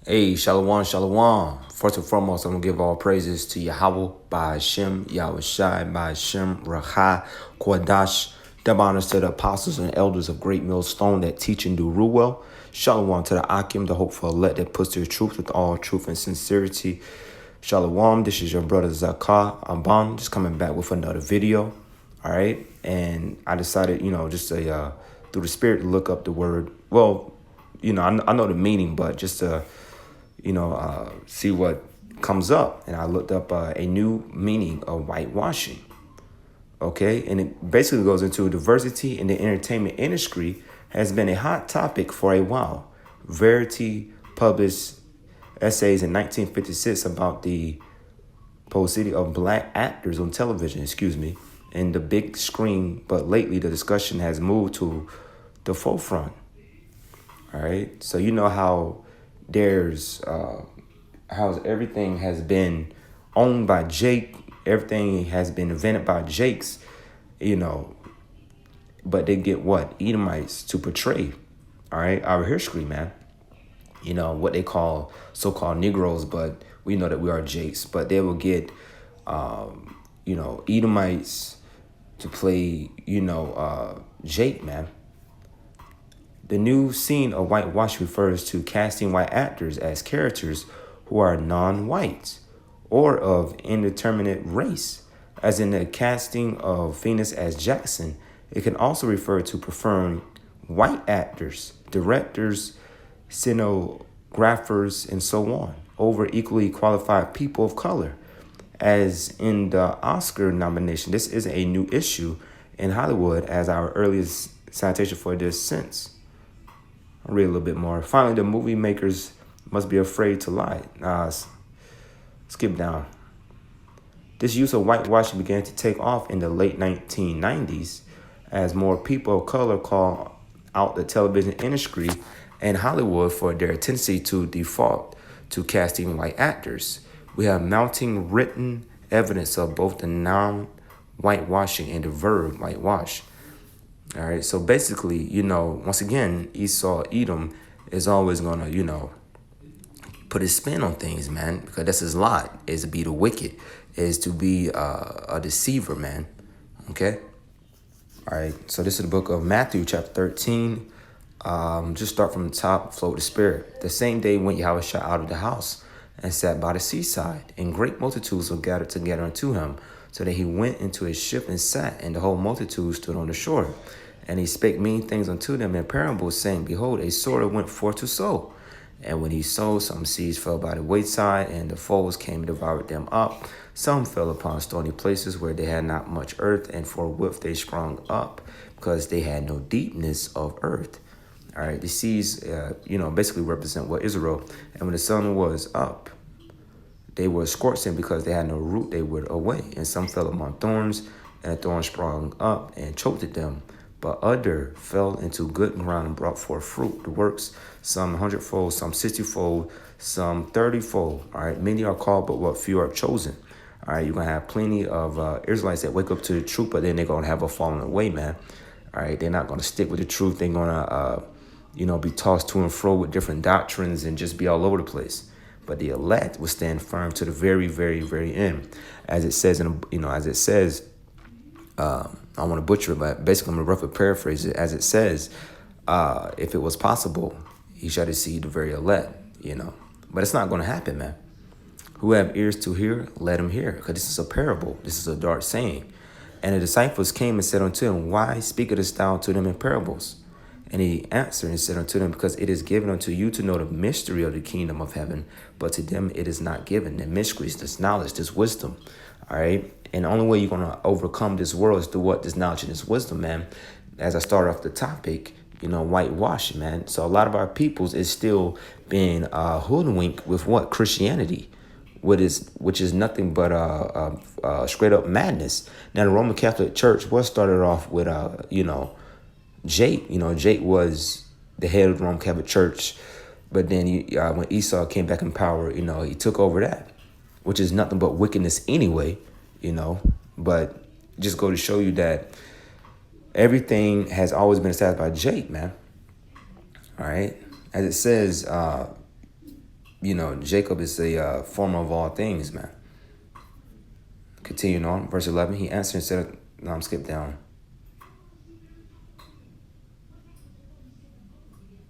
Hey, Shalom, Shalom. First and foremost, I'm going to give all praises to Yahweh, by Hashem, Yahweh Shai, by Hashem, Racha, Kodash. Double honors to the apostles and elders of Great Millstone that teach and do rule well. Shalom to the Akim, the hopeful elect that puts their truth with all truth and sincerity. Shalom, this is your brother Zakah Amban, just coming back with another video. All right, and I decided, just to, through the spirit, to look up the word. Well, I know the meaning, but just to see what comes up. And I looked up a new meaning of whitewashing. Okay, and it basically goes into diversity in the entertainment industry has been a hot topic for a while. Verity published essays in 1956 about the paucity of black actors on television, and the big screen, but lately the discussion has moved to the forefront. All right, so you know how there's how everything has been owned by Jake, everything has been invented by Jakes, but they get what? Edomites to portray, all right, our history, man. What they call so-called Negroes, but we know that we are Jakes, but they will get, Edomites to play, Jake, man. The new scene of whitewash refers to casting white actors as characters who are non-white or of indeterminate race, as in the casting of Phoenix as Jackson. It can also refer to preferring white actors, directors, scenographers, and so on, over equally qualified people of color. As in the Oscar nomination, this is a new issue in Hollywood, as our earliest citation for this since. I'll read a little bit more. Finally, the movie makers must be afraid to lie. Skip down. This use of whitewashing began to take off in the late 1990s as more people of color call out the television industry and Hollywood for their tendency to default to casting white actors. We have mounting written evidence of both the noun whitewashing and the verb whitewash. All right, so basically, once again, Esau, Edom is always going to, put his spin on things, man, because that's his lot, is to be the wicked, is to be a deceiver, man, okay? All right, so this is the book of Matthew, chapter 13. Just start from the top, flow the spirit. The same day went Yahweh Shai out of the house and sat by the seaside, and great multitudes were gathered together unto him, so that he went into his ship and sat, and the whole multitude stood on the shore. And he spake many things unto them in parables, saying, Behold, a sower went forth to sow. And when he sowed, some seeds fell by the wayside, and the foes came and devoured them up. Some fell upon stony places where they had not much earth, and forthwith they sprung up, because they had no deepness of earth. All right, the seeds, basically represent what Israel. And when the sun was up, they were scorching because they had no root, they withered away. And some fell among thorns, and the thorns sprung up and choked at them. But other fell into good ground and brought forth fruit. The works, some 100-fold, some 60-fold, some 30-fold. All right, many are called, but what few are chosen. All right, you're going to have plenty of Israelites that wake up to the truth, but then they're going to have a falling away, man. All right, they're not going to stick with the truth. They're going to, be tossed to and fro with different doctrines and just be all over the place. But the elect will stand firm to the very, very, very end. As it says, I want to butcher it, but basically I'm going to roughly paraphrase it. As it says, if it was possible, he shall deceive the very elect, But it's not going to happen, man. Who have ears to hear, let him hear. Because this is a parable. This is a dark saying. And the disciples came and said unto him, Why speakest thou to them in parables? And he answered and said unto them, Because it is given unto you to know the mystery of the kingdom of heaven, but to them it is not given. The mysteries, this knowledge, this wisdom. All right. And the only way you're going to overcome this world is through what? This knowledge and this wisdom, man. As I start off the topic, whitewashing, man. So a lot of our peoples is still being hoodwinked with what? Christianity, which is nothing but straight up madness. Now, the Roman Catholic Church was started off with, Jake. Jake was the head of the Roman Catholic Church. But then when Esau came back in power, he took over that, which is nothing but wickedness anyway, But just go to show you that everything has always been established by Jake, man. All right. As it says, Jacob is the former of all things, man. Continuing on, verse 11, he answered and said, no, I'm skip down.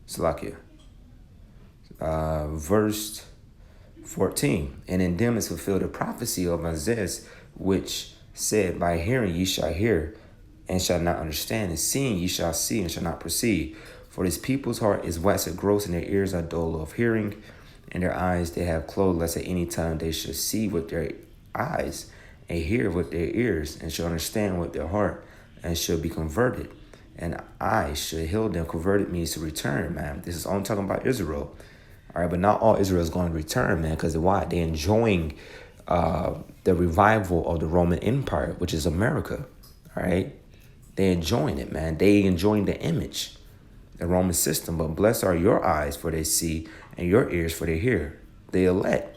Salakia. Verse 14, and in them is fulfilled the prophecy of Isaiah, which said, by hearing ye shall hear, and shall not understand, and seeing ye shall see, and shall not perceive. For this people's heart is waxed gross, and their ears are dull of hearing, and their eyes they have closed, lest at any time they should see with their eyes, and hear with their ears, and shall understand with their heart, and shall be converted. And I should heal them. Converted means to return, man. This is only talking about Israel. All right, but not all Israel is going to return, man, because why? They're enjoying the revival of the Roman Empire, which is America. All right, they're enjoying it, man. They enjoying the image, the Roman system. But blessed are your eyes, for they see, and your ears, for they hear. The elect.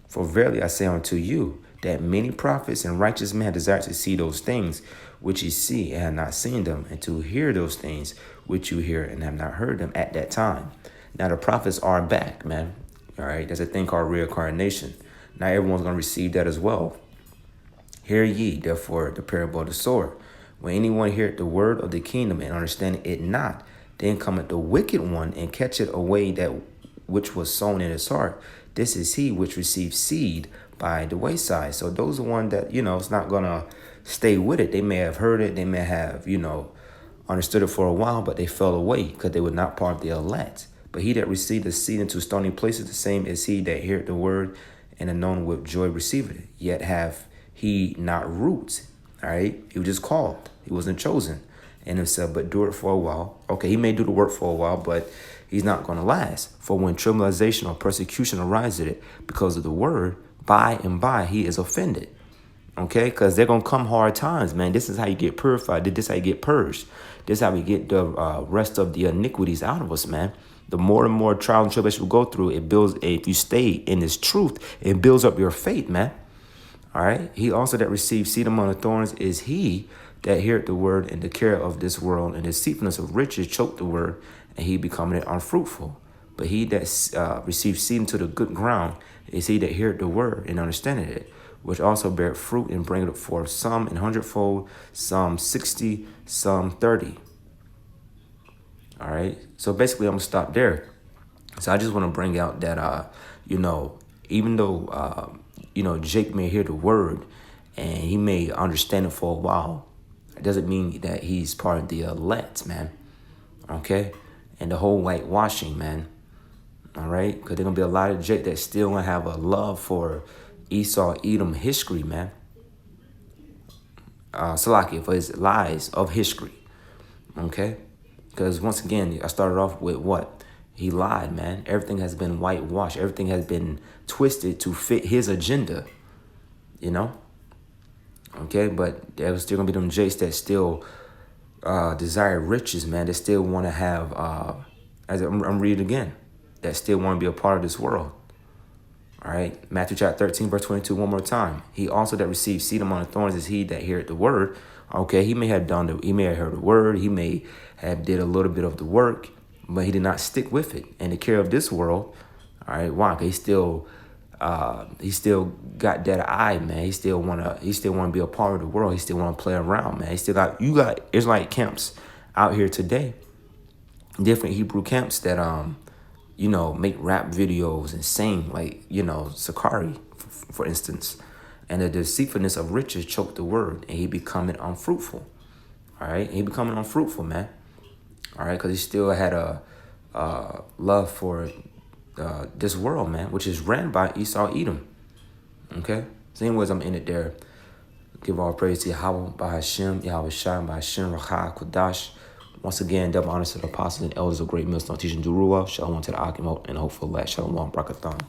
For verily I say unto you, that many prophets and righteous men desire to see those things which ye see and have not seen them, and to hear those things which you hear and have not heard them at that time. Now the prophets are back, man. All right, there's a thing called reincarnation. Now everyone's going to receive that as well. Hear ye, therefore, the parable of the sower. When anyone heareth the word of the kingdom and understand it not, then cometh the wicked one and catcheth away that which was sown in his heart. This is he which received seed by the wayside. So those are one that, it's not going to stay with it. They may have heard it. They may have, understood it for a while, but they fell away because they were not part of the elect. But he that received the seed into stony places, the same is he that heareth the word and anon with joy received it. Yet have he not roots. All right. He was just called. He wasn't chosen in himself, but do it for a while. Okay. He may do the work for a while, but he's not going to last. For when tribulation or persecution arises it because of the word, by and by he is offended. Okay, because they're going to come hard times, man. This is how you get purified. This is how you get purged. This is how we get the rest of the iniquities out of us, man. The more and more trial and tribulation we go through, it builds, if you stay in this truth, it builds up your faith, man. All right. He also that receives seed among the thorns is he that heareth the word, and the care of this world and the deceitfulness of riches choke the word, and he becometh unfruitful. But he that receives seed into the good ground is he that heareth the word and understandeth it, which also bear fruit and bring it forth, some in 100-fold, some 60, some 30. All right. So basically, I'm going to stop there. So I just want to bring out that, even though, Jake may hear the word and he may understand it for a while, it doesn't mean that he's part of the elect, man. Okay. And the whole whitewashing, man. All right. Because there's going to be a lot of Jake that still going to have a love for Esau, Edom history, man. Salakia, for his lies of history. Okay? Because once again, I started off with what? He lied, man. Everything has been whitewashed. Everything has been twisted to fit his agenda. Okay? But there's still going to be them Jakes that still desire riches, man. That still want to have, as I'm reading again, that still want to be a part of this world. All right, Matthew chapter 13, verse 22, one more time. He also that receives seed among the thorns is he that heareth the word. Okay, he may have he may have heard the word. He may have did a little bit of the work, but he did not stick with it. And the care of this world, all right, why? He still got that eye, man. He still wanna be a part of the world. He still wanna play around, man. You got Israelite camps out here today, different Hebrew camps that make rap videos and sing like, Sakari, for instance. And the deceitfulness of riches choke the word, and he becoming unfruitful. All right. He becoming unfruitful, man. All right. Because he still had a love for this world, man, which is ran by Esau, Edom. Okay. So anyways, I'm in it there. Give all praise to Yahweh, by Hashem, Yahweh Shai, by Hashem, Rachah, Kodash. Once again, double honors to the apostles and elders of great millstone teaching Durua. Shalom to the Akimot and hopeful last. Shalom, Brakathon.